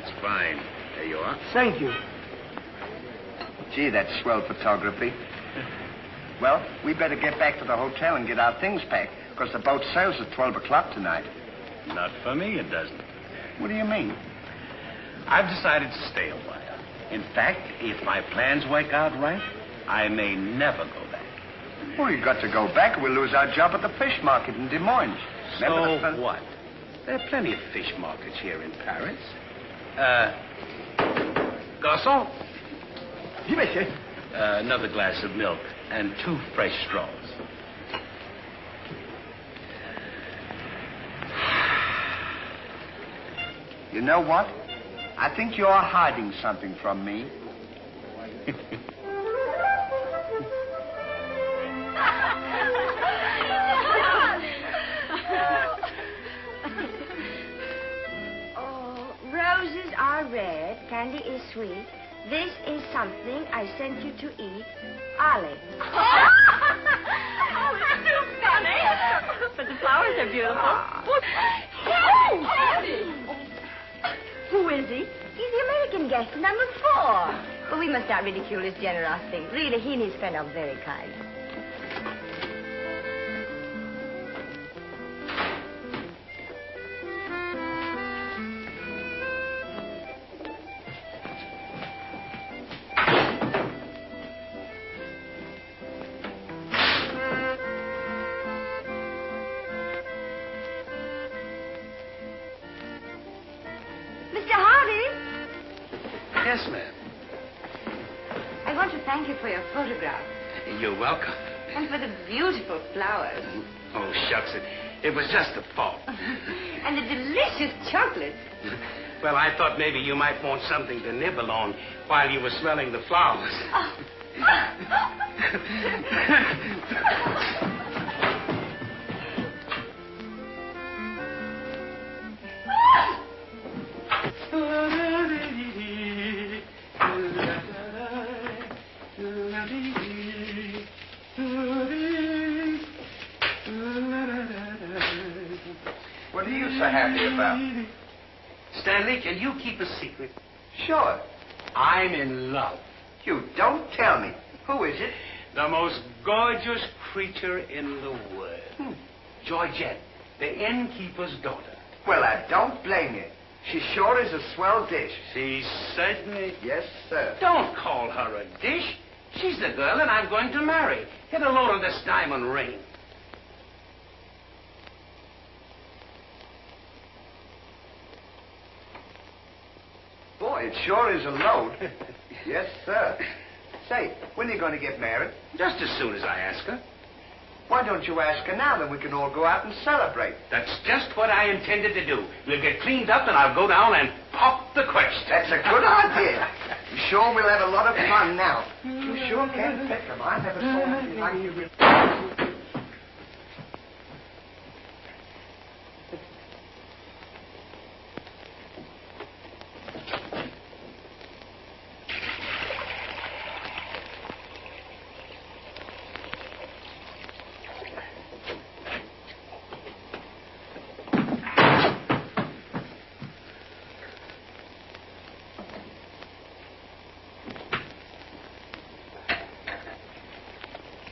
That's fine. There you are. Thank you. Gee, that's swell photography. Well, we better get back to the hotel and get our things packed, because the boat sails at 12 o'clock tonight. Not for me, it doesn't. What do you mean? I've decided to stay a while. In fact, if my plans work out right, I may never go back. Well, you've got to go back or we'll lose our job at the fish market in Des Moines. So what? There are plenty of fish markets here in Paris. Garçon? Oui, monsieur. Another glass of milk and 2 fresh straws. You know what? I think you're hiding something from me. Oh, roses are red, candy is sweet. This is something I sent you to eat. Ollie. Oh, it's too funny. But the flowers are beautiful. Who is he? He's the American guest, number 4. But we must not ridicule his generosity. Really, he and his friend are very kind. Yes, ma'am. I want to thank you for your photograph. You're welcome. And for the beautiful flowers. Oh, shucks. It was just a fault. And the delicious chocolates. Well, I thought maybe you might want something to nibble on while you were smelling the flowers. Oh. What are you so happy about? Stanley, can you keep a secret? Sure. I'm in love. You don't tell me. Who is it? The most gorgeous creature in the world. Georgette, the innkeeper's daughter. Well, I don't blame you. She sure is a swell dish. She certainly... Yes, sir. Don't call her a dish. She's the girl that I'm going to marry. Get a load of this diamond ring. Boy, it sure is a load. Yes, sir. Say, when are you going to get married? Just as soon as I ask her. Why don't you ask her now, then we can all go out and celebrate? That's just what I intended to do. We'll get cleaned up and I'll go down and pop the question. That's a good idea. I'm sure we'll have a lot of fun now. You sure can pick them. I never saw anything like you.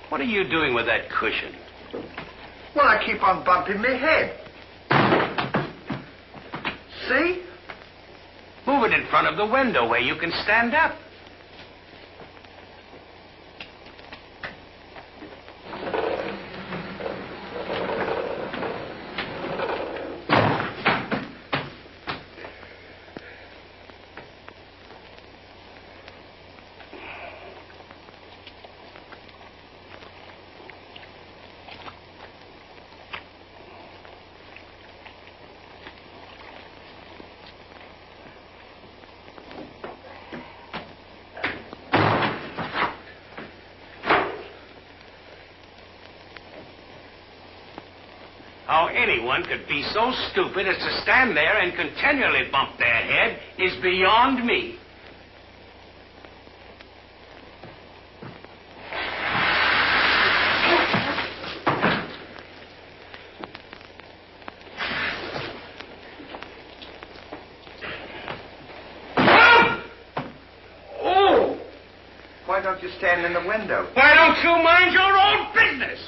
What are you doing with that cushion? Well, I keep on bumping my head. See? Move it in front of the window where you can stand up. How anyone could be so stupid as to stand there and continually bump their head is beyond me. why don't you stand in the window? Why don't you mind your own business?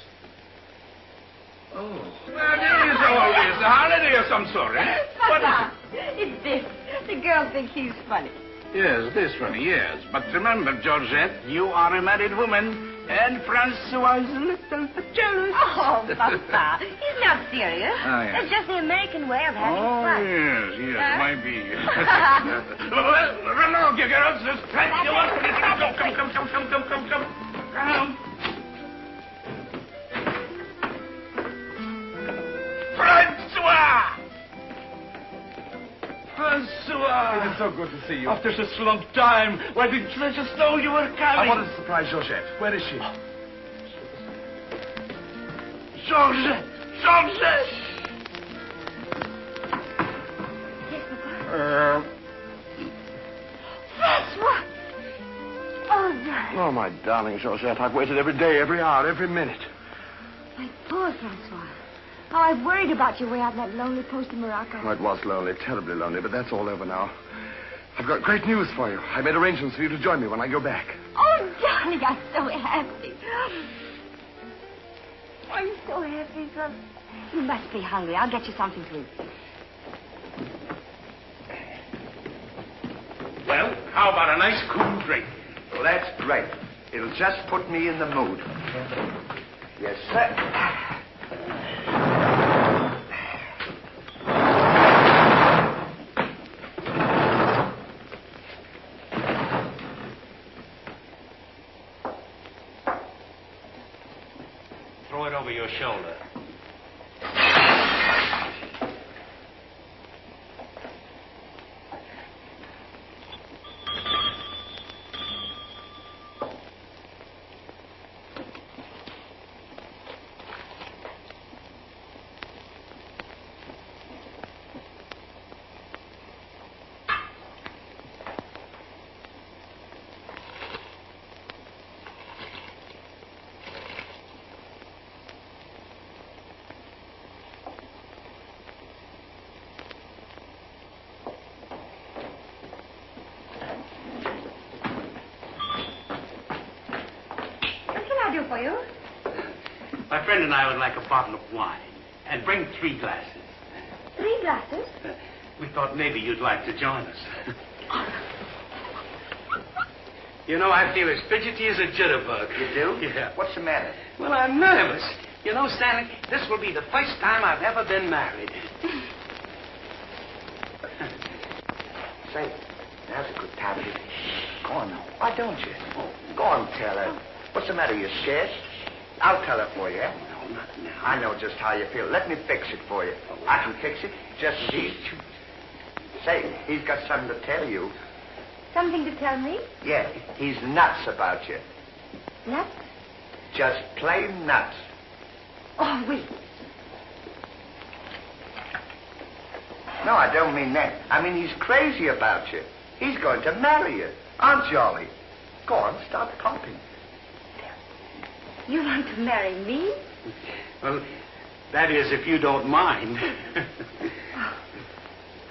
Oh. Well, it is always a holiday of some sort, eh? What is Papa, it's this. The girls think he's funny. it? Yes, this funny, yes. But remember, Georgette, you are a married woman, and Francois is a little bit jealous. Oh, Papa, he's not serious. Oh, yes. It's just the American way of having Oh, fun. yes, Huh? might be. Well, run along, you girls. There's plenty of us. Come. Come. Francois! It is so good to see you. After such a long time, why didn't you let us know you were coming? I wanted to surprise Georgette. Where is she? Georgette! Yes, Papa. Francois! Oh, darling. Oh, my darling Georgette, I've waited every day, every hour, every minute. My poor Francois. How I've worried about you way out in that lonely post in Morocco. Oh, it was lonely, terribly lonely, but that's all over now. I've got great news for you. I made arrangements for you to join me when I go back. Oh, darling, I'm so happy. I'm so happy, son. You must be hungry. I'll get you something to eat. Well, how about a nice cool drink? Well, that's great. It'll just put me in the mood. Yes, sir. Throw it over your shoulder. For you? My friend and I would like a bottle of wine. And bring 3 glasses. 3 glasses? We thought maybe you'd like to join us. You know, I feel as fidgety as a jitterbug. You do? Yeah. What's the matter? Well, I'm nervous. You know, Stanley, this will be the first time I've ever been married. Say, now's a good time to... Go on now. Why don't you? Go on, tell her. What's the matter? You scared? I'll tell her for you, eh? No, not now. I know just how you feel. Let me fix it for you. I can fix it. Just see. Say, he's got something to tell you. Something to tell me? Yeah, he's nuts about you. Nuts? Just plain nuts. Oh, wait. No, I don't mean that. I mean he's crazy about you. He's going to marry you. Aren't you, Ollie? Go on, start talking. You want to marry me? Well, that is, if you don't mind.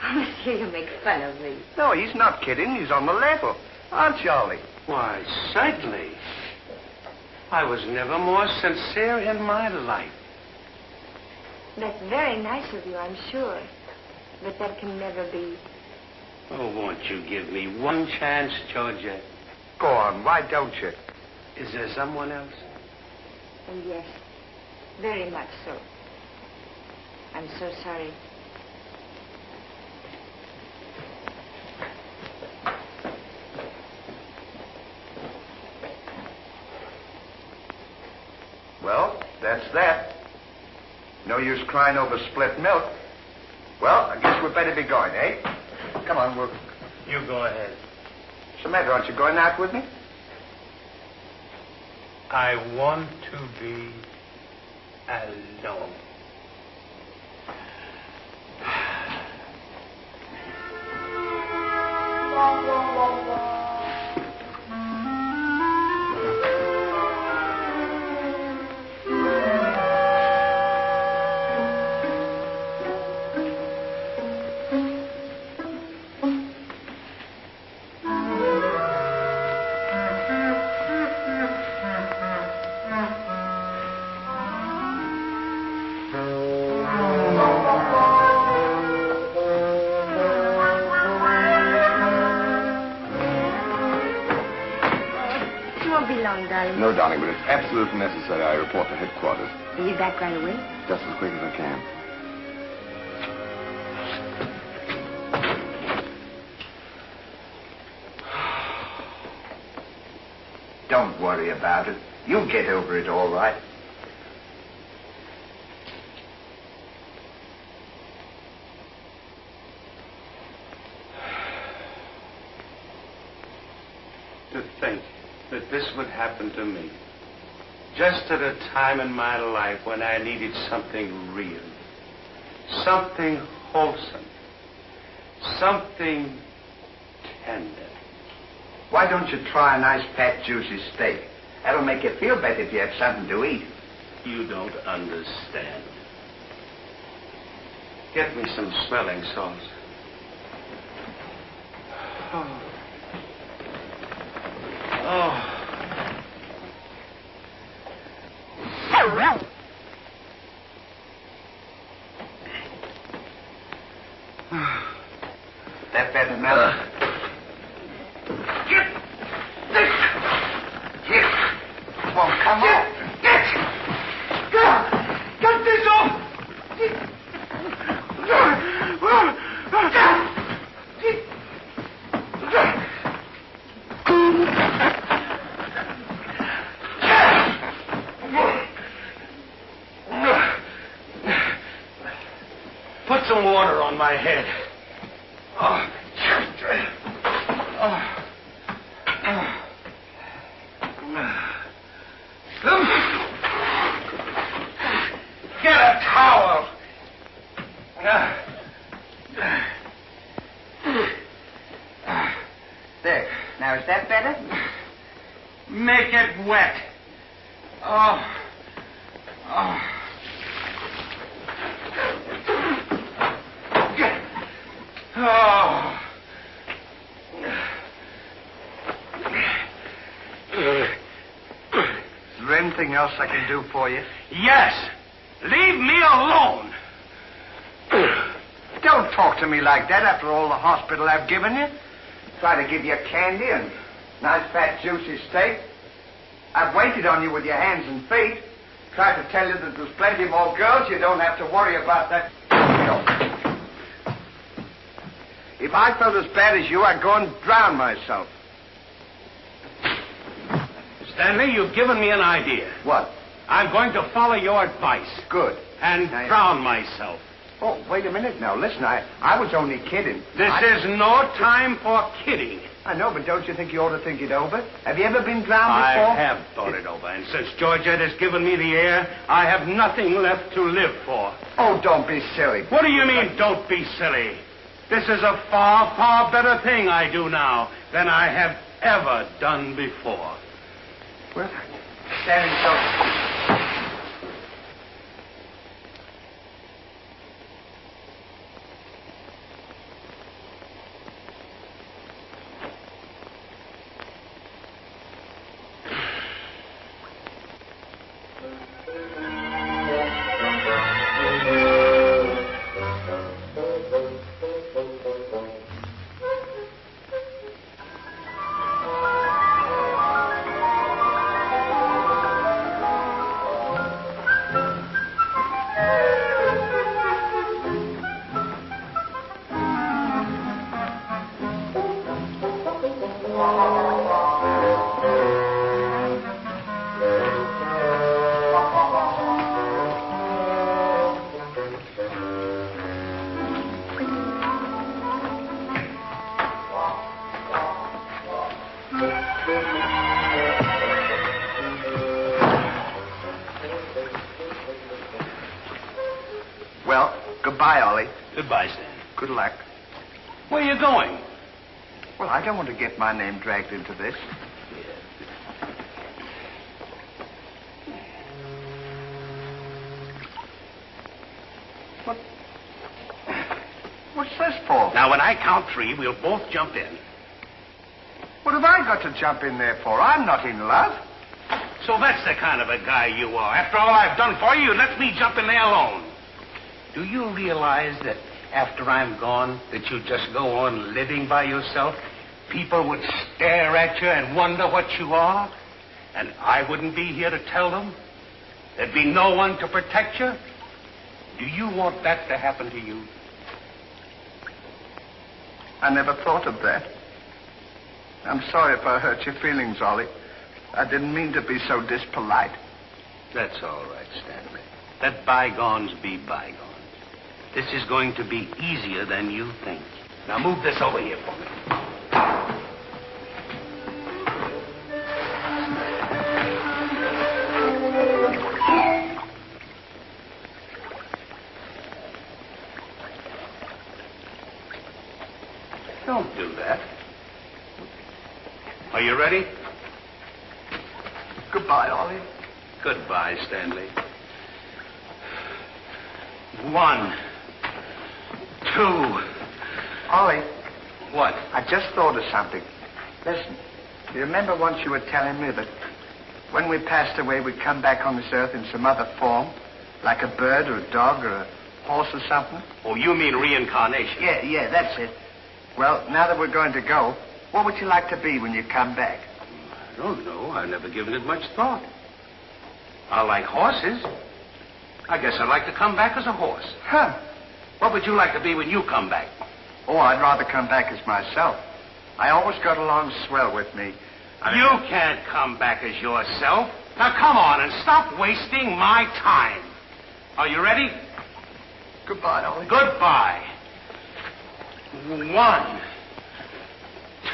Oh, monsieur, you make fun of me. No, he's not kidding. He's on the level. Aren't you, Ollie? Why, certainly. I was never more sincere in my life. That's very nice of you, I'm sure. But that can never be. Oh, won't you give me one chance, Georgia? Go on, why don't you? Is there someone else? Oh, yes. Very much so. I'm so sorry. Well, that's that. No use crying over spilt milk. Well, I guess we'd better be going, eh? Come on, we'll... You go ahead. What's the matter? Aren't you going out with me? I want to be alone. darling? No, darling, but it's absolutely necessary I report to headquarters. Are you back right away? Just as quick as I can. Don't worry about it. You'll get over it all right. To think that this would happen to me. Just at a time in my life when I needed something real. Something wholesome. Something tender. Why don't you try a nice fat, juicy steak? That'll make you feel better if you have something to eat. You don't understand. Get me some smelling salts. Oh. Oh. That better now. Get this. Here. Won't come off. Get this off. Put some water on my head. Oh. Get a towel. There. Now, is that better? Make it wet. Oh. Oh. Oh. Is there anything else I can do for you? Yes. Leave me alone. Don't talk to me like that after all the hospital I've given you. Try to give you candy and nice fat juicy steak. I've waited on you with your hands and feet. Tried to tell you that there's plenty more girls. You don't have to worry about that. If I felt as bad as you, I'd go and drown myself. Stanley, you've given me an idea. What? I'm going to follow your advice. Good. And drown myself. Oh, wait a minute now. Listen, I was only kidding. This is no time for kidding. I know, but don't you think you ought to think it over? Have you ever been drowned I before? have thought it over, and since Georgette has given me the air, I have nothing left to live for. Oh, don't be silly. What do you mean, don't be silly? This is a far, far better thing I do now than I have ever done before. Well, standing so... Well, goodbye, Ollie. Goodbye, Stan. Good luck. Where are you going? Well, I don't want to get my name dragged into this. What's this for? Now, when I count three, we'll both jump in. What have I got to jump in there for? I'm not in love. So that's the kind of a guy you are. After all I've done for you, let me jump in there alone. Do you realize that after I'm gone, that you just go on living by yourself? People would stare at you and wonder what you are. And I wouldn't be here to tell them? There'd be no one to protect you? Do you want that to happen to you? I never thought of that. I'm sorry if I hurt your feelings, Ollie. I didn't mean to be so dispolite. That's all right, Stanley. Let bygones be bygones. This is going to be easier than you think. Now move this over here for me. Don't do that. Are you ready? Goodbye, Ollie. Goodbye, Stanley. 1, 2. Ollie. What? I just thought of something. Listen, you remember once you were telling me that when we passed away, we'd come back on this earth in some other form? Like a bird or a dog or a horse or something? Oh, you mean reincarnation? Yeah, that's it. Well, now that we're going to go, what would you like to be when you come back? I don't know. I've never given it much thought. I like horses. I guess I'd like to come back as a horse. Huh. What would you like to be when you come back? Oh, I'd rather come back as myself. I always got along swell with me. You can't come back as yourself. Now, come on and stop wasting my time. Are you ready? Goodbye, Ollie. Goodbye. 1,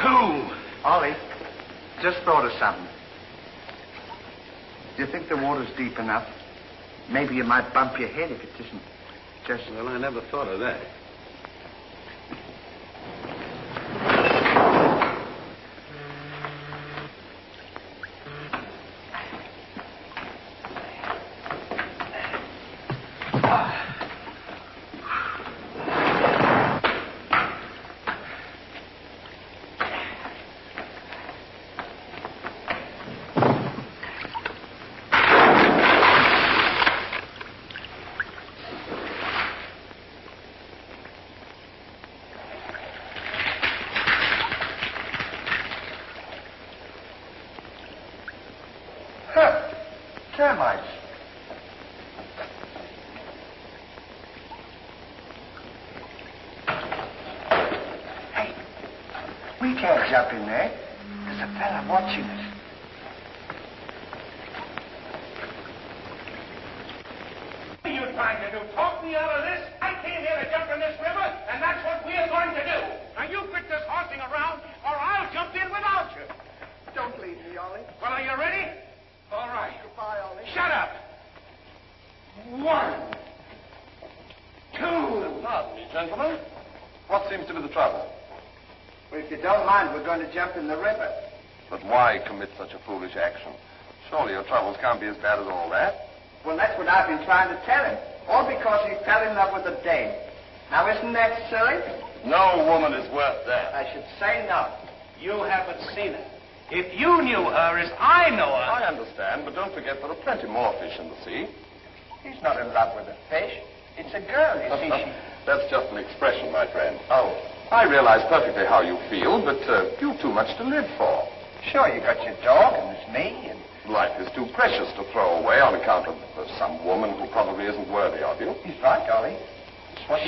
2. Ollie, just thought of something. Do you think the water's deep enough? Maybe you might bump your head if it isn't just... Well, I never thought of that. Termites. Hey, we can't jump in there. There's a fella watching us. What are you trying to do? Talk me out of this? I came here to jump in this river, and that's what we're going to do. Now, you quit this horsing around, or I'll jump in without you. Don't leave me, Ollie. Well, are you ready? All right. Goodbye, Ollie. Shut up. 1, 2. Now, gentlemen, what seems to be the trouble? Well, if you don't mind, we're going to jump in the river. But why commit such a foolish action? Surely your troubles can't be as bad as all that. Well, that's what I've been trying to tell him. All because he fell in love with a dame. Now, isn't that silly? No woman is worth that. I should say not. You haven't seen her. If you knew her as I know her... I understand, but don't forget there are plenty more fish in the sea. He's not in love with a fish. It's a girl, you see. That's just an expression, my friend. Oh, I realize perfectly how you feel, but you've too much to live for. Sure, you got your dog, and there's me, and... Life is too precious to throw away on account of some woman who probably isn't worthy of you. He's right, Ollie.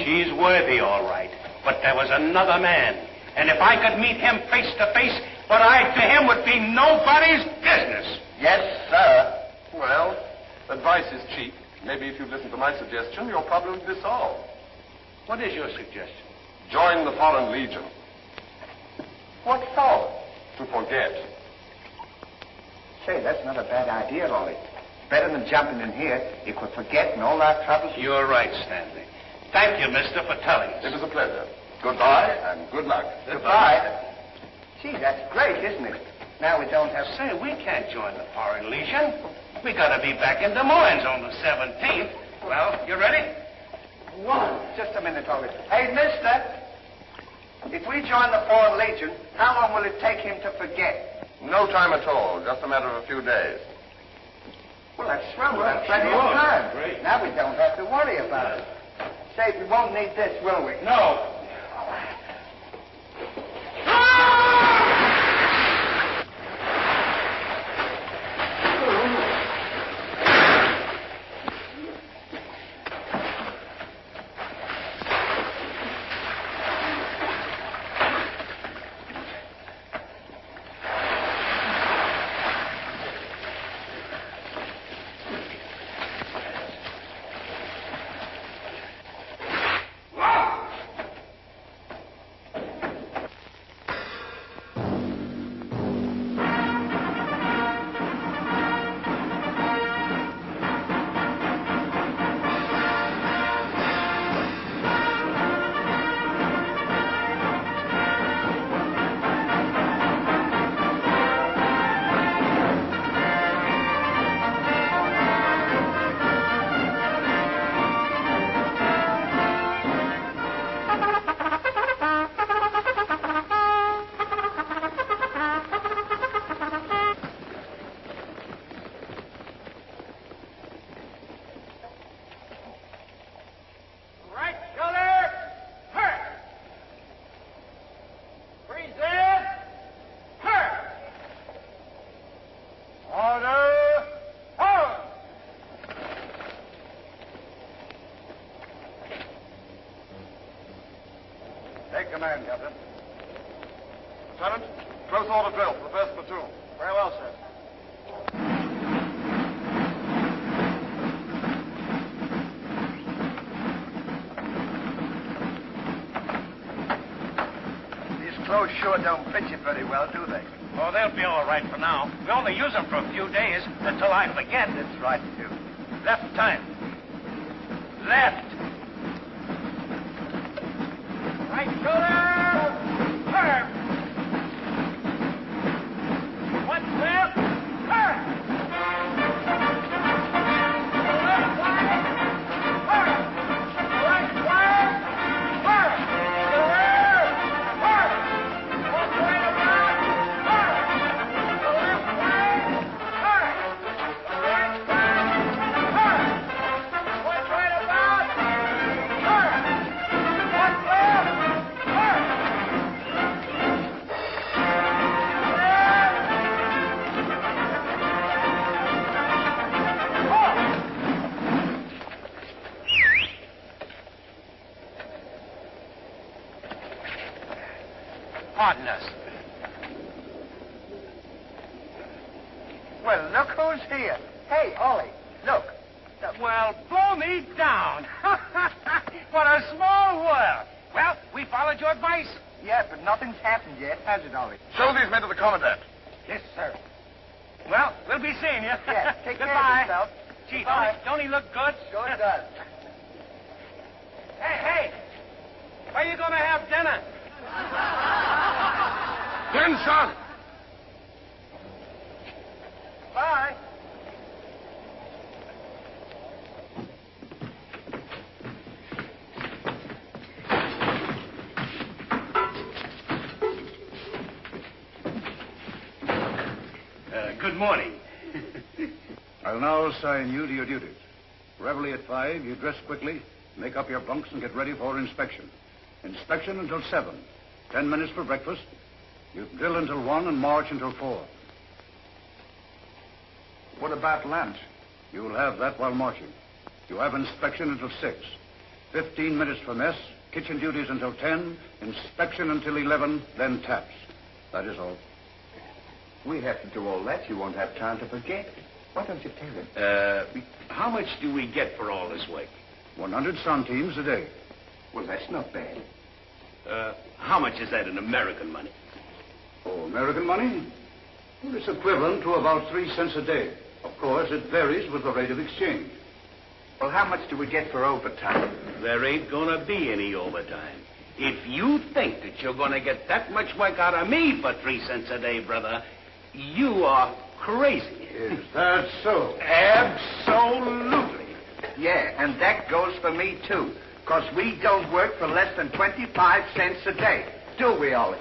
She's worthy, all right. But there was another man. And if I could meet him face to face, what I to him would be nobody's business. Yes, sir. Well, advice is cheap. Maybe if you'd listen to my suggestion, your problem would be solved. What is your suggestion? Join the Foreign Legion. What for? To forget. Say, that's not a bad idea, Ollie. Better than jumping in here. You could forget and all our troubles. You're right, Stanley. Thank you, mister, for telling us. It was a pleasure. Goodbye and good luck. Goodbye. Gee, that's great, isn't it? Now we don't have... Say, we can't join the Foreign Legion. We gotta be back in Des Moines on the 17th. Well, you ready? 1. Just a minute, Ollie. Hey, mister. If we join the Foreign Legion, how long will it take him to forget? No time at all. Just a matter of a few days. Well, that's swell. We'll have plenty of time. Great. Now we don't have to worry about it. Say, we won't need this, will we? No. command, Captain. Lieutenant, close order drill for the first platoon. Very well, sir. These clothes sure don't fit you very well, do they? Oh, they'll be all right for now. We only use them for a few days until I forget. That's right, too. Left time. Left. Right shoulder. Turn. One left. Turn. Left flank. Turn. Right flank. Turn. The rear. Turn. One right about. Turn. The left flank. Turn. The right flank. Turn. One right about. Turn. One left. Turn. Pardon us. Well, look who's here. Hey, Ollie, look. Well, blow me down. What a small world. Well, we followed your advice. Yeah, but nothing's happened yet, has it, Ollie? Show these men to the commandant. Yes, sir. Well, we'll be seeing you. Yeah, take care Goodbye. of yourself. Gee, Goodbye. don't he look good? Sure does. Hey, where you going to have dinner? Attention! Bye. Good morning. I'll now assign you to your duties. Reveille at 5, you dress quickly, make up your bunks, and get ready for inspection. Inspection until 7. 10 minutes for breakfast. You drill until 1 and march until 4. What about lunch? You'll have that while marching. You have inspection until 6. 15 minutes for mess, kitchen duties until 10, inspection until 11, then taps. That is all. We have to do all that. You won't have time to forget. Why don't you tell him? How much do we get for all this work? 100 centimes a day. Well, that's not bad. How much is that in American money? Oh, American money? Well, it's equivalent to about 3 cents a day. Of course, it varies with the rate of exchange. Well, how much do we get for overtime? There ain't gonna be any overtime. If you think that you're gonna get that much work out of me for 3 cents a day, brother, you are crazy. Is that so? Absolutely. Yeah, and that goes for me, too. Because we don't work for less than 25 cents a day. Do we, Ollie?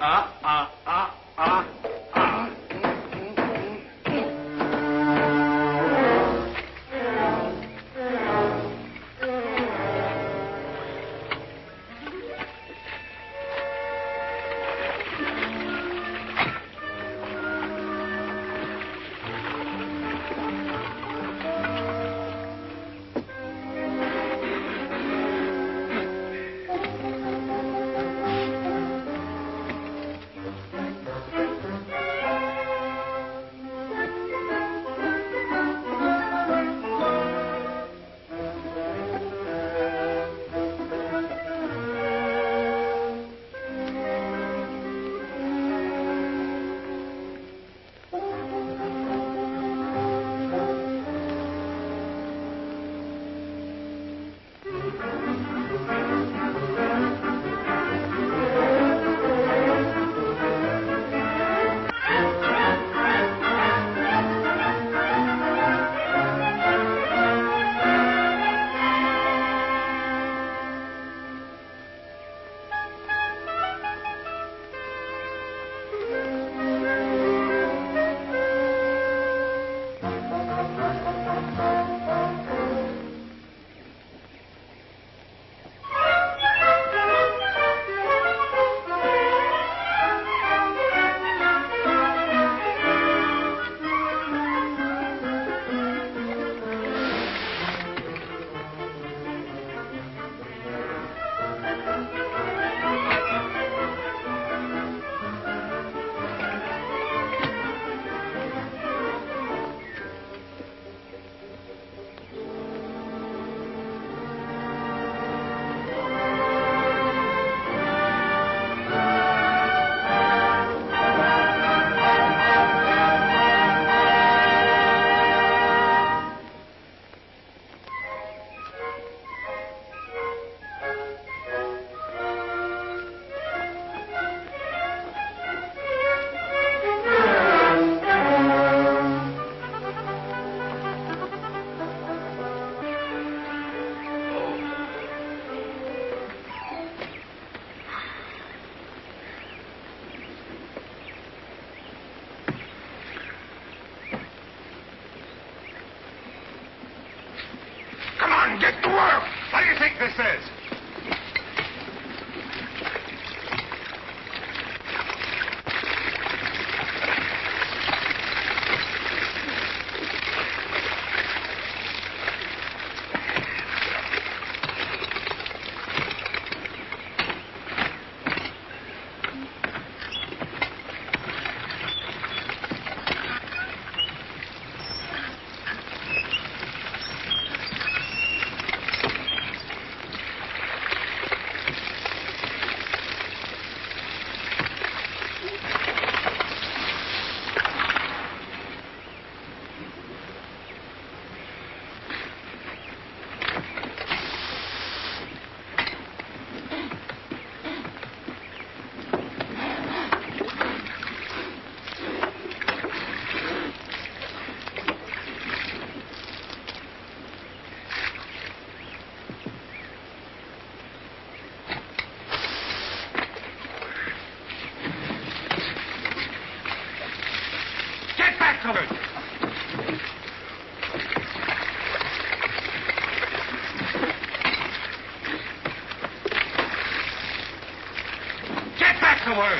somewhere.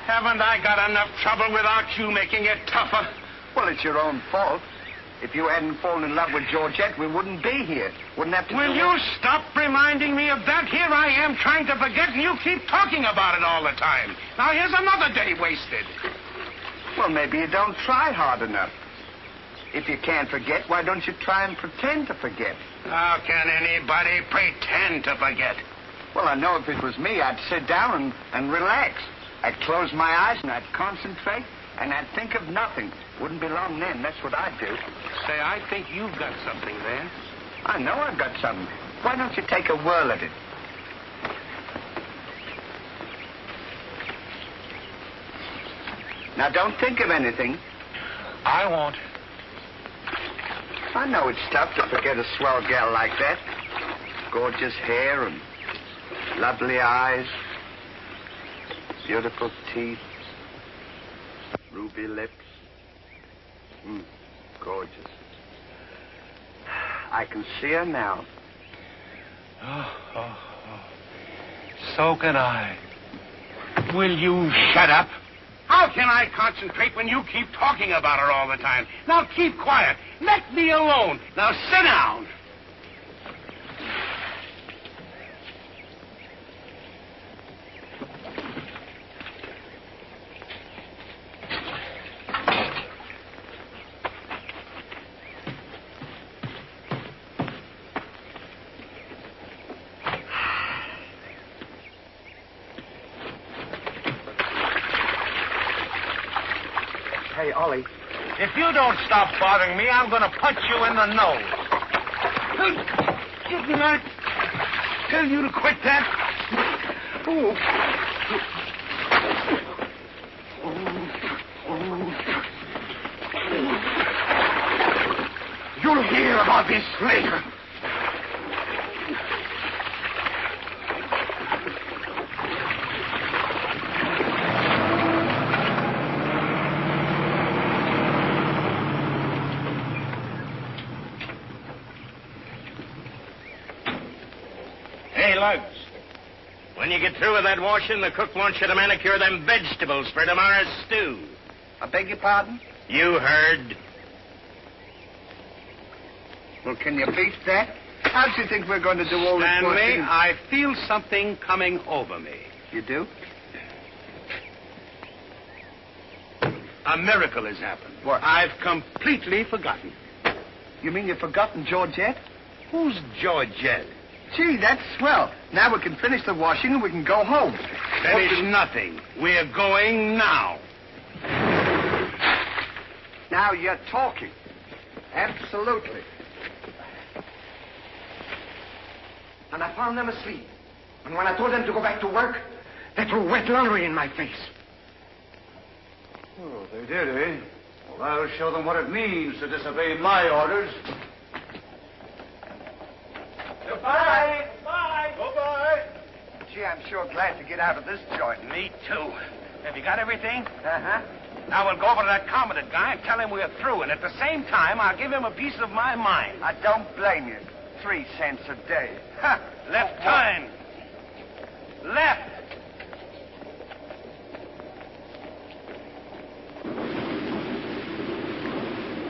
Haven't I got enough trouble without you making it tougher? Well, it's your own fault. If you hadn't fallen in love with Georgette, we wouldn't be here. Wouldn't have to Will you stop reminding me of that? Here I am trying to forget, and you keep talking about it all the time. Now, here's another day wasted. Well, maybe you don't try hard enough. If you can't forget, why don't you try and pretend to forget? How can anybody pretend to forget? Well, I know if it was me, I'd sit down and relax. I'd close my eyes and I'd concentrate and I'd think of nothing. Wouldn't be long then. That's what I'd do. Say, I think you've got something there. I know I've got something. Why don't you take a whirl at it? Now, don't think of anything. I won't. I know it's tough to forget a swell gal like that. Gorgeous hair and lovely eyes. Beautiful teeth. Ruby lips. Gorgeous. I can see her now. Oh. So can I. Will you shut up? How can I concentrate when you keep talking about her all the time? Now keep quiet. Let me alone. Now sit down. Hey, Ollie. If you don't stop bothering me, I'm going to punch you in the nose. Didn't I tell you to quit that? You'll hear about this later. When you get through with that washing, the cook wants you to manicure them vegetables for tomorrow's stew. I beg your pardon? You heard. Well, can you beat that? How do you think we're going to do all this Stanley, washing? I feel something coming over me. You do? A miracle has happened. What? I've completely forgotten. You mean you've forgotten Georgette? Who's Georgette? Gee, that's swell. Now we can finish the washing and we can go home. Finish nothing. We're going now. Now you're talking. Absolutely. And I found them asleep. And when I told them to go back to work, they threw wet laundry in my face. Oh, they did, eh? Well, I'll show them what it means to disobey my orders. Goodbye. Bye. Goodbye. Gee, I'm sure glad to get out of this joint. Me too. Have you got everything? Uh-huh. Now we'll go over to that commandant guy and tell him we're through, and at the same time, I'll give him a piece of my mind. I don't blame you. 3 cents a day. Ha! Left turn. Left.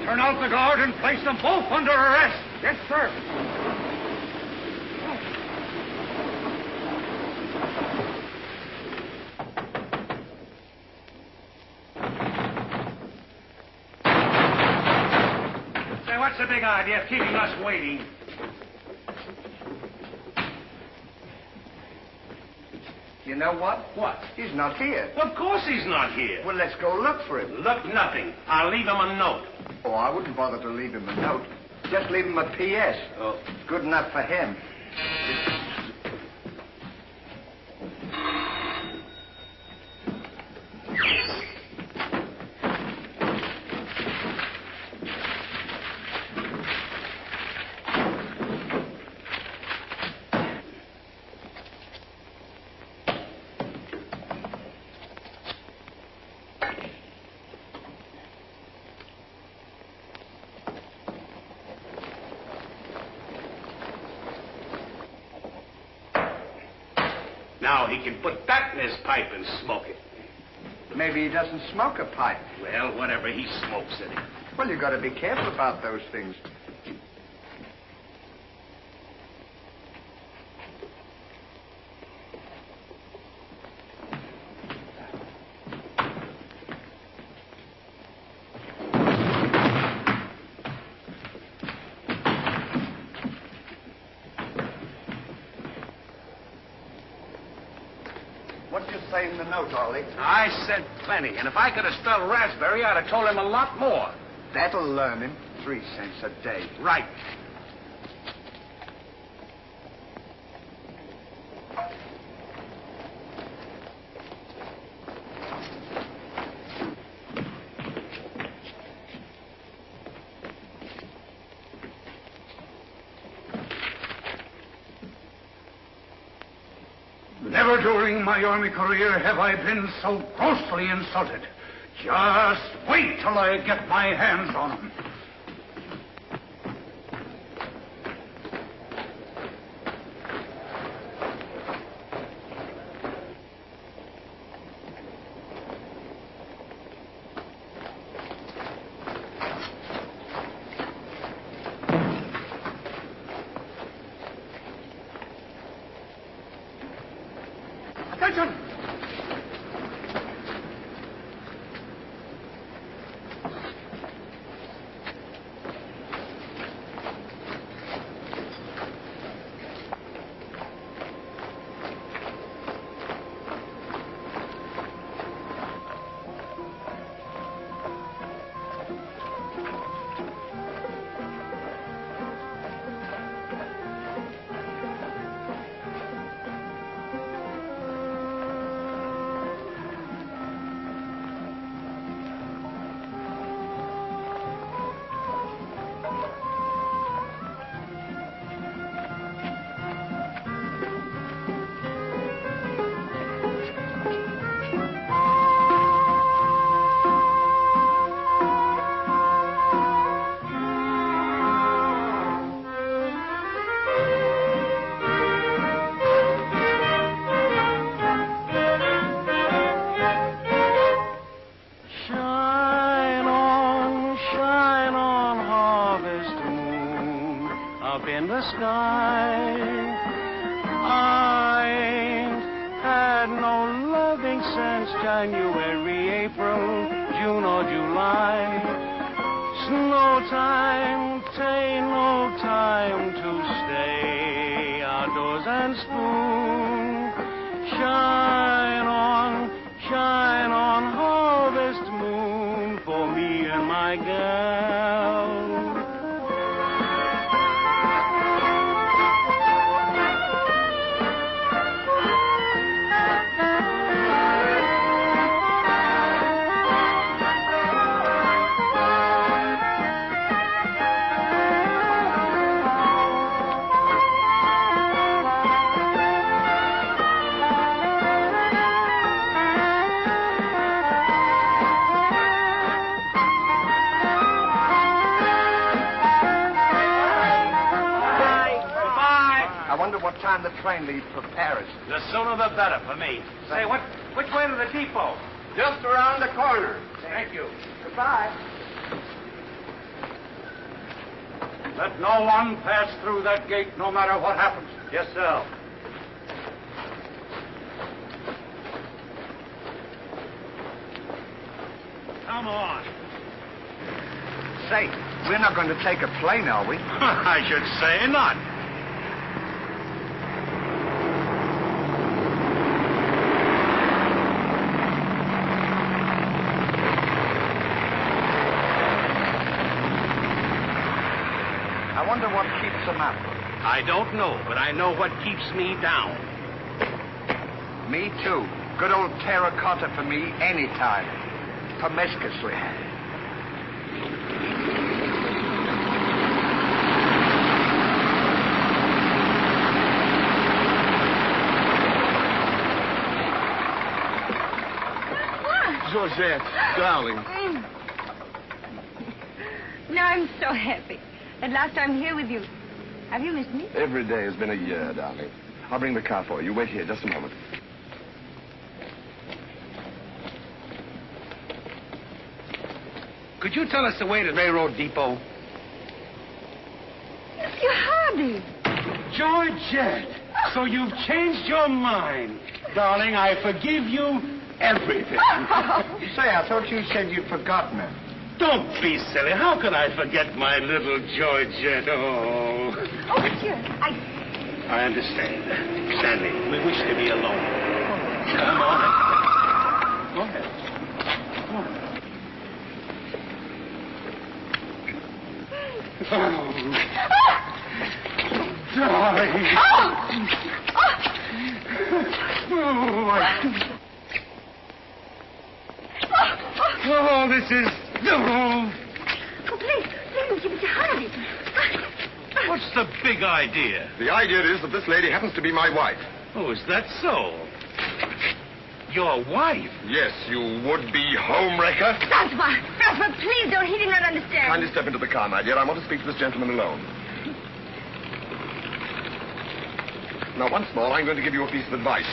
Turn out the guard and place them both under arrest. Yes, sir. Say, what's the big idea of keeping us waiting? You know what? What? He's not here. Of course he's not here. Well, let's go look for him. Look, nothing. I'll leave him a note. Oh, I wouldn't bother to leave him a note. Just leave him a P.S. Oh. Good enough for him. Now he can put that in his pipe and smoke it. Maybe he doesn't smoke a pipe. Well, whatever, he smokes it. Well, you got to be careful about those things. What did you say in the note, Ollie? I said plenty, and if I could have spelled raspberry, I'd have told him a lot more. That'll learn him. 3 cents a day. Right. Never during my army career have I been so grossly insulted. Just wait till I get my hands on him. Attention! in the sky. I ain't had no loving since January, April, June or July. Snow time, tain't no time to stay outdoors and spoon. Shine on, harvest moon for me and my gal. What time the train leaves for Paris? The sooner the better for me. Say, which way to the depot? Just around the corner. Thank you. Goodbye. Let no one pass through that gate, no matter what happens. Yes, sir. Come on. Say, we're not going to take a plane, are we? I should say not. I wonder what keeps them up. I don't know, but I know what keeps me down. Me, too. Good old terracotta for me anytime. Promiscuously. Georgette, darling. Now I'm so happy. At last I'm here with you. Have you missed me? Every day has been a year, darling. I'll bring the car for you. Wait here just a moment. Could you tell us the way to the railroad depot? Mr. Hardy. Georgette, so you've changed your mind. Darling, I forgive you everything. Say, I thought you said you'd forgotten her. Don't be silly. How can I forget my little Georgette? Oh. Oh, monsieur, I understand. Stanley, we wish to be alone. Come on. Go ahead. Go on. Oh, darling. Oh, this is... Oh, please, Mr. Hardy. What's the big idea? The idea is that this lady happens to be my wife. Oh, is that so? Your wife? Yes, you would-be homewrecker. Francois, please don't. He did not understand. Kindly step into the car, my dear. I want to speak to this gentleman alone. Now, once more, I'm going to give you a piece of advice.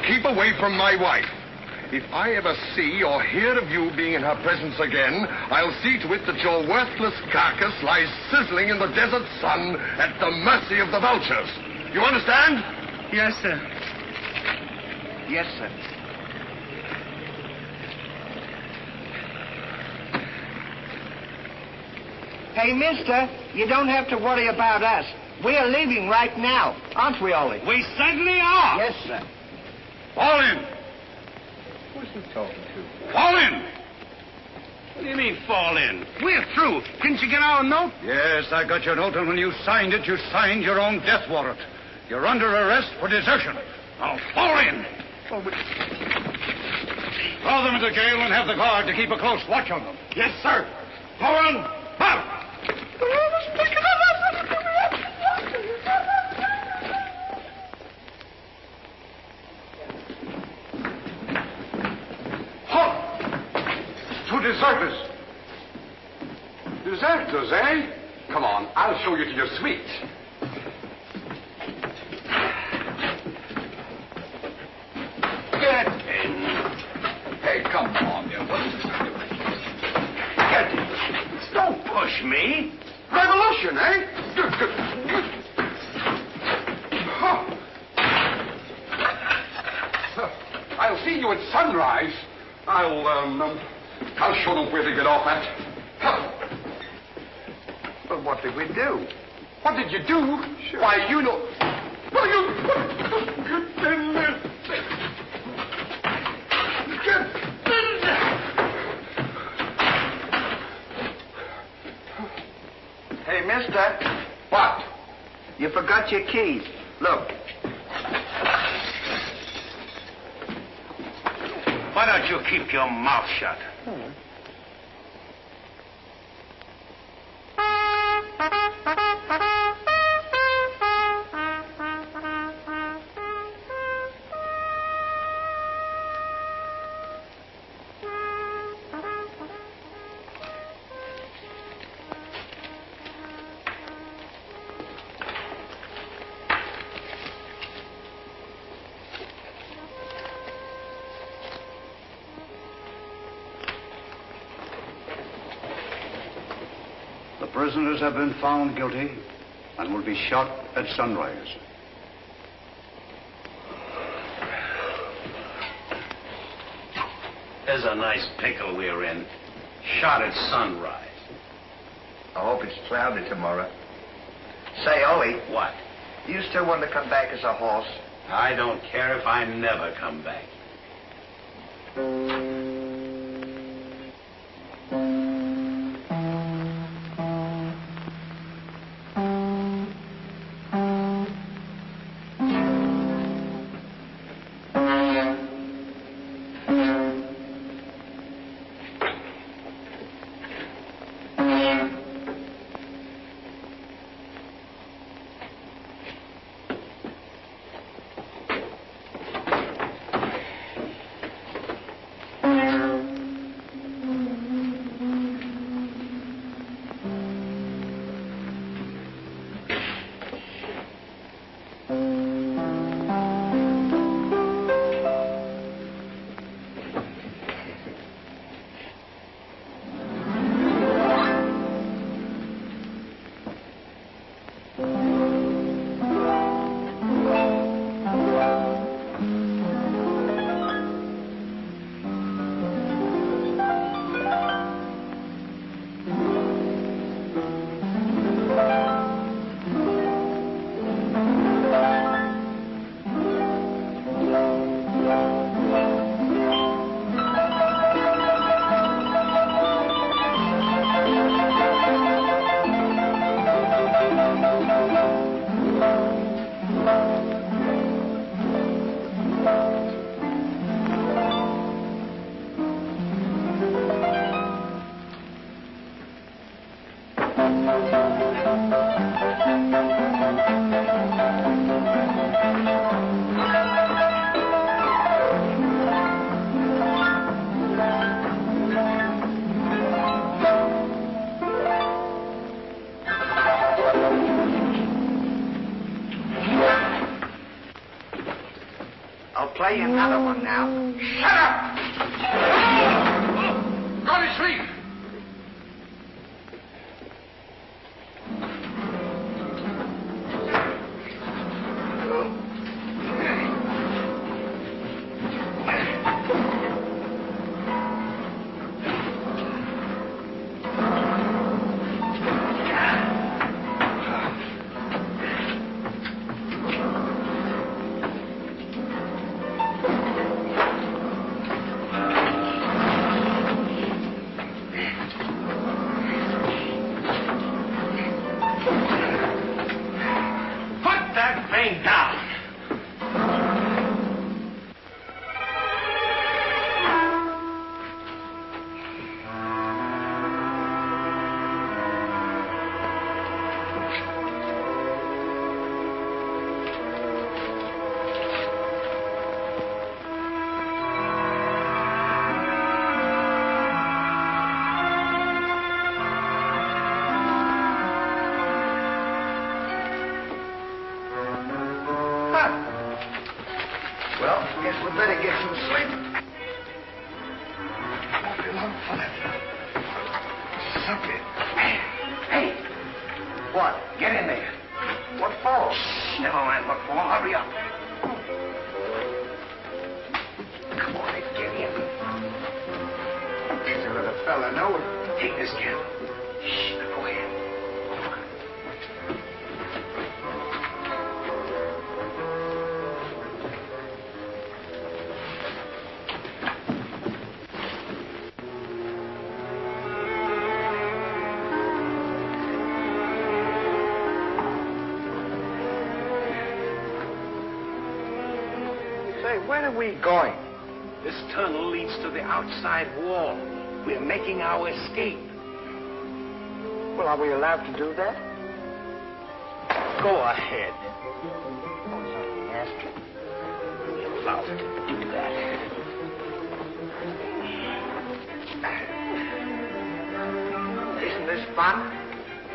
Keep away from my wife. If I ever see or hear of you being in her presence again, I'll see to it that your worthless carcass lies sizzling in the desert sun at the mercy of the vultures. You understand? Yes, sir. Yes, sir. Hey, mister, you don't have to worry about us. We're leaving right now, aren't we, Ollie? We certainly are. Yes, sir. Fall in. Who's he talking to? Fall in. What do you mean, fall in? We're through. Didn't you get our note? Yes, I got your note, and when you signed it, you signed your own death warrant. You're under arrest for desertion. Now, fall in. Throw them into jail and have the guard to keep a close watch on them. Yes, sir. Go on. Out. Two deserters. Deserters, eh? Come on, I'll show you to your suite. Get in. Hey, come on, you. What's this doing? Get in. Don't push me. Revolution, eh? I'll see you at sunrise. I'll show them where to get off at. Well, what did we do? What did you do? Sure. Why, you know... What are you... Get in there. Get in there. Hey, mister. What? You forgot your keys. Look. Why don't you keep your mouth shut? The prisoners have been found guilty and will be shot at sunrise. There's a nice pickle we're in. Shot at sunrise. I hope it's cloudy tomorrow. Say, Ollie. What? Do you still want to come back as a horse? I don't care if I never come back. play another one now. Shut up! Go to sleep! Where are we going? This tunnel leads to the outside wall. We're making our escape. Well, are we allowed to do that? Go ahead. Yes. We're allowed to do that. Isn't this fun?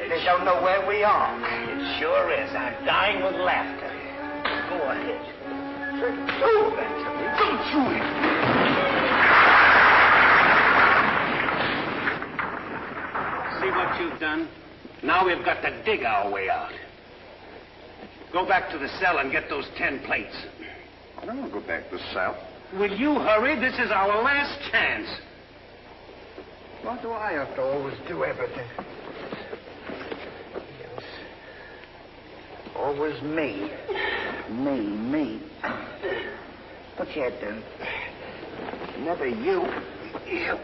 They don't know where we are. It sure is. I'm dying with laughter. Go ahead. Don't shoot him. See what you've done? Now we've got to dig our way out. Go back to the cell and get those 10 plates. I don't want to go back to the cell. Will you hurry? This is our last chance. Why do I have to always do everything? Yes. Always me. Me. Put your head down. Never you. You.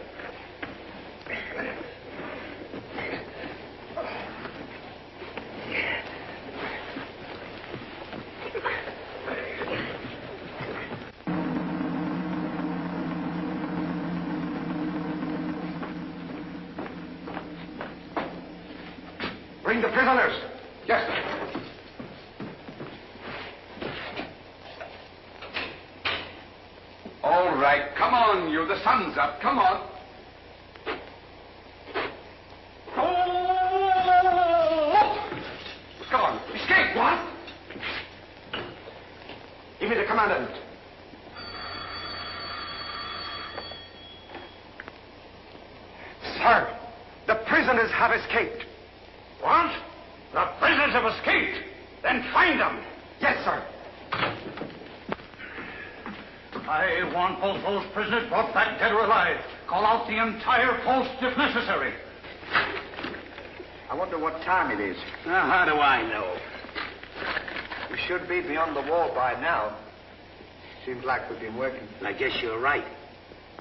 Bring the prisoners. Yes, sir. All right, come on, you. The sun's up. Come on. Come on. Escape. What? Give me the commandant. Sir, the prisoners have escaped. What? The prisoners have escaped? Then find them. Yes, sir. I want both those prisoners brought back dead or alive. Call out the entire post if necessary. I wonder what time it is. How do I know? We should be beyond the wall by now. Seems like we've been working. I guess you're right.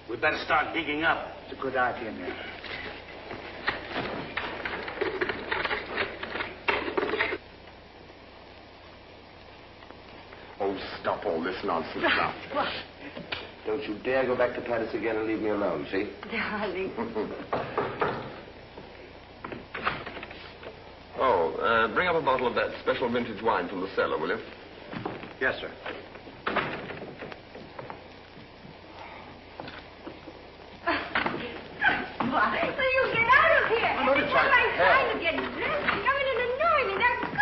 We'd better start digging up. It's a good idea, man. Oh, stop all this nonsense now. What? Don't you dare go back to Paris again and leave me alone, see? Darling. Bring up a bottle of that special vintage wine from the cellar, will you? Yes, sir. Why? So you get out of here. What is It's that? not my time to get dressed. You come in and annoy me. That's good.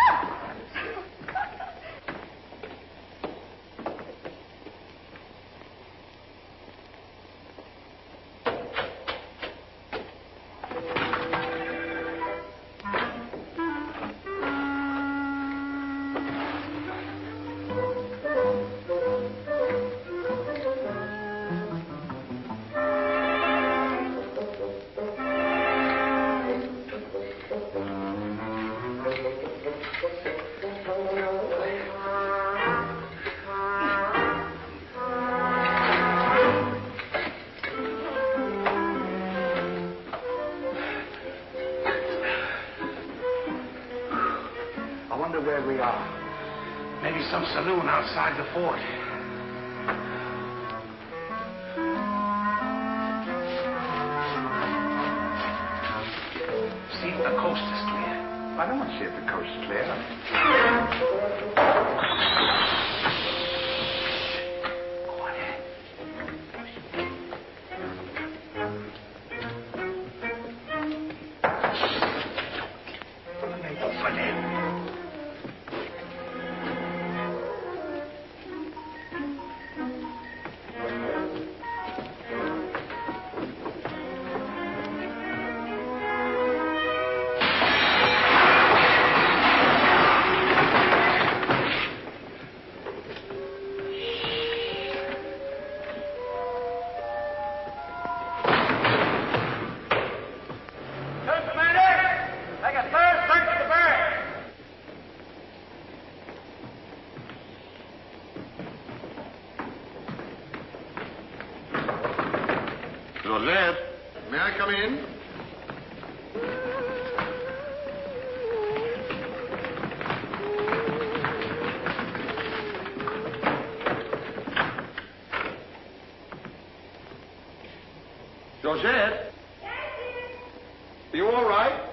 where we are. Maybe some saloon outside the fort. See if the coast is clear. I don't want to see if the coast is clear. Georgette, may I come in? Georgette? Are you all right?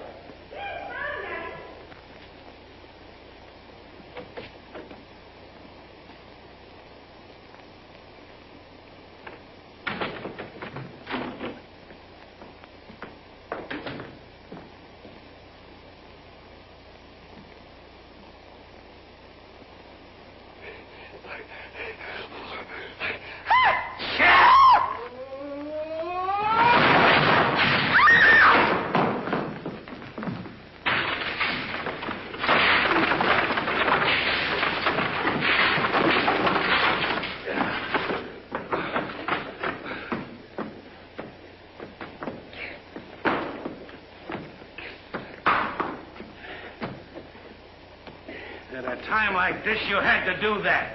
At a time like this, you had to do that.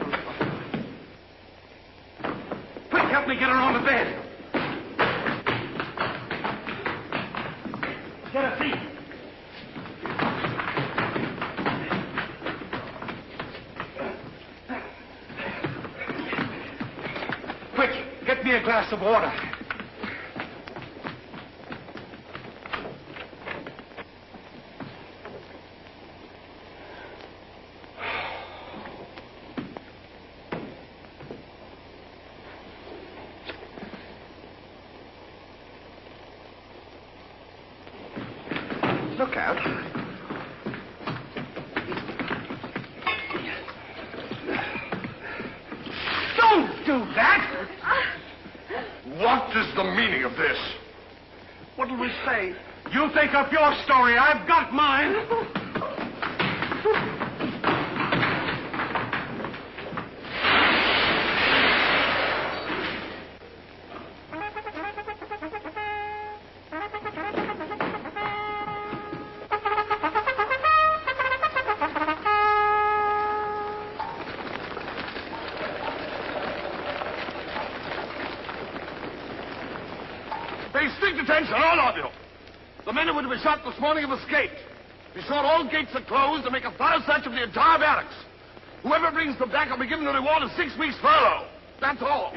Quick, help me get her on the bed. Get a seat. Quick, get me a glass of water. Look out. Don't do that! What is the meaning of this? What'll we say? You think up your story. I've got mine. Pay strict attention, all of you. The men who were to be shot this morning have escaped. Be sure all gates are closed and make a thorough search of the entire barracks. Whoever brings them back will be given a reward of 6 weeks' furlough. That's all.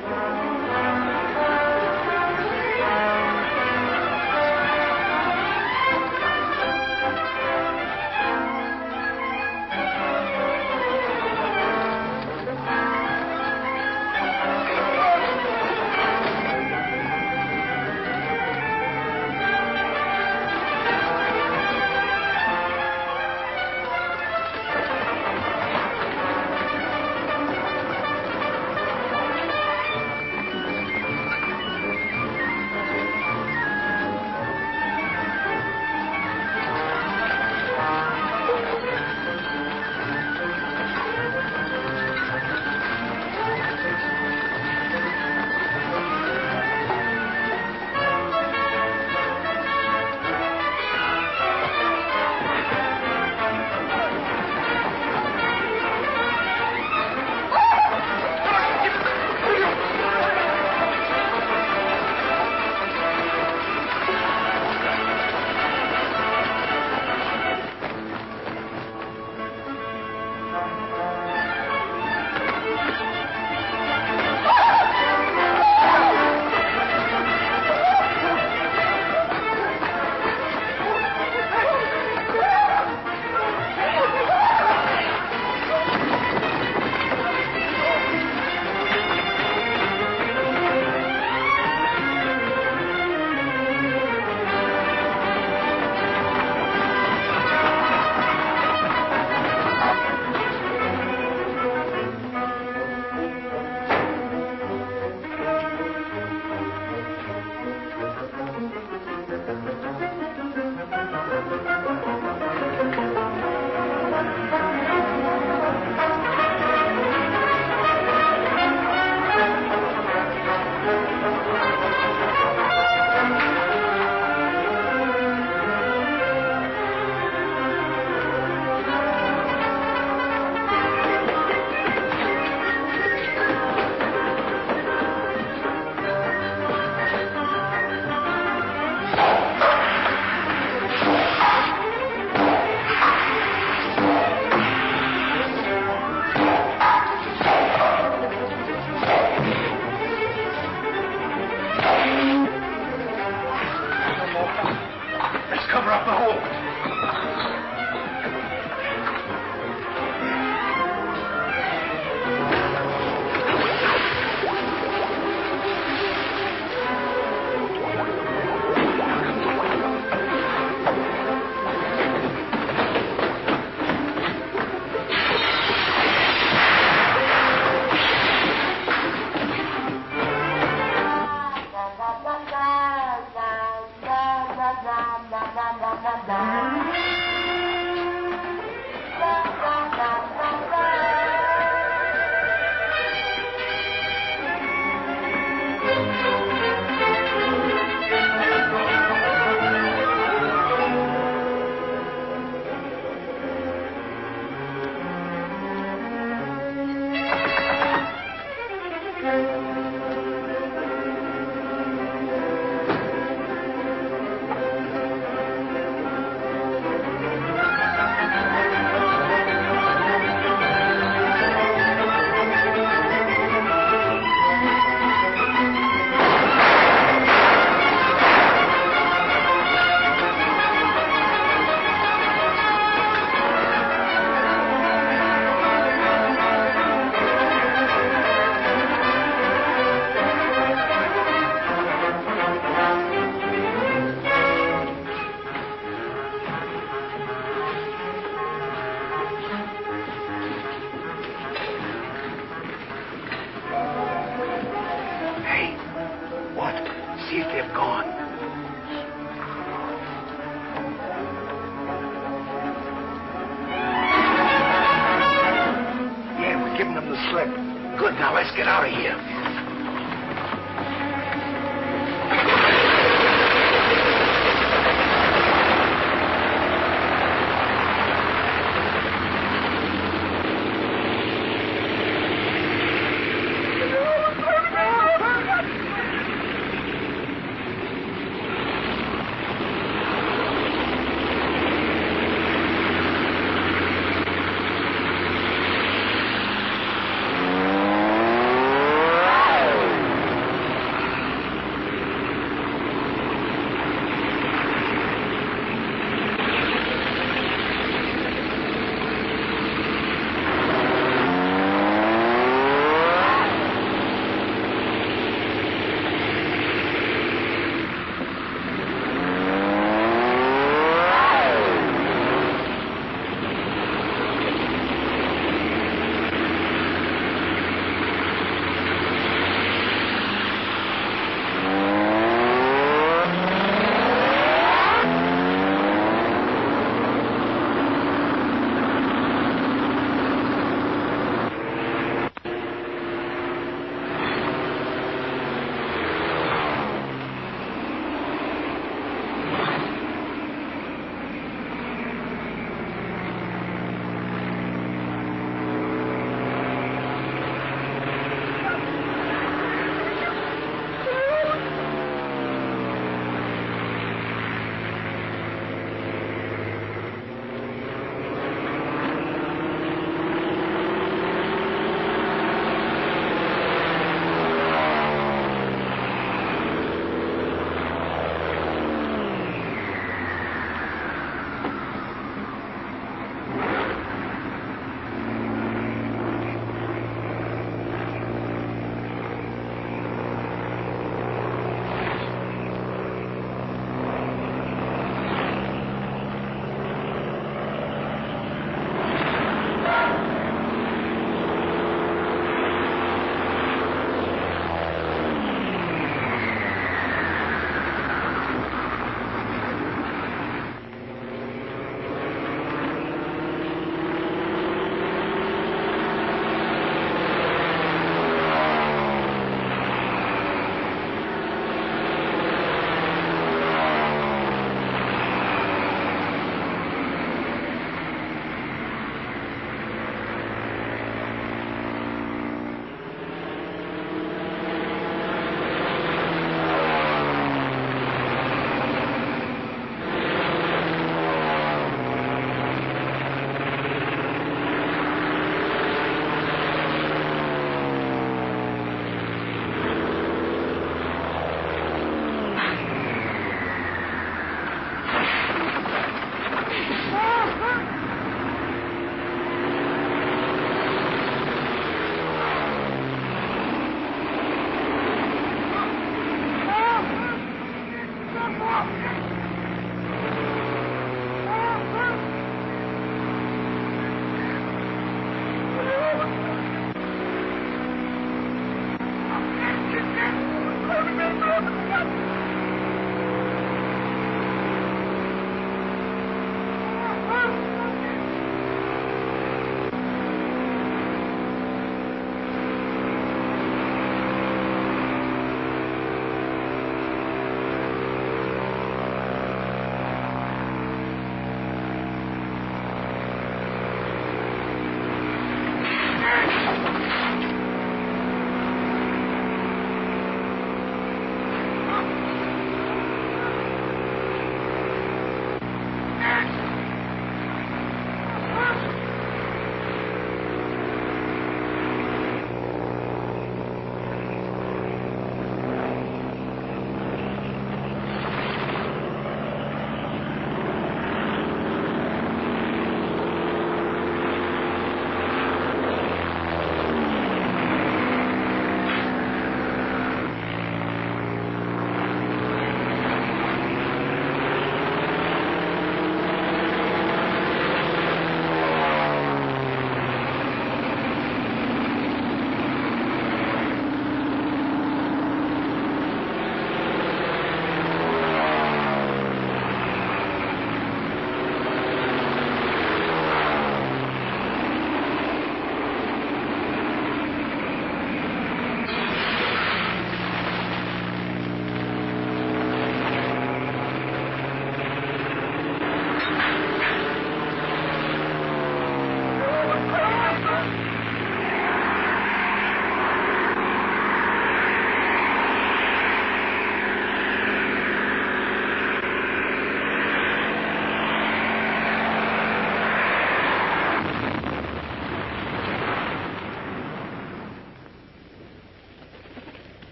off the hole. Good, now let's get out of here.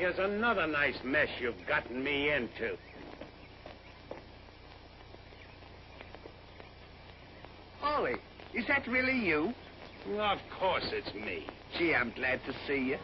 here's another nice mess you've gotten me into. Ollie, is that really you? Of course it's me. Gee, I'm glad to see you.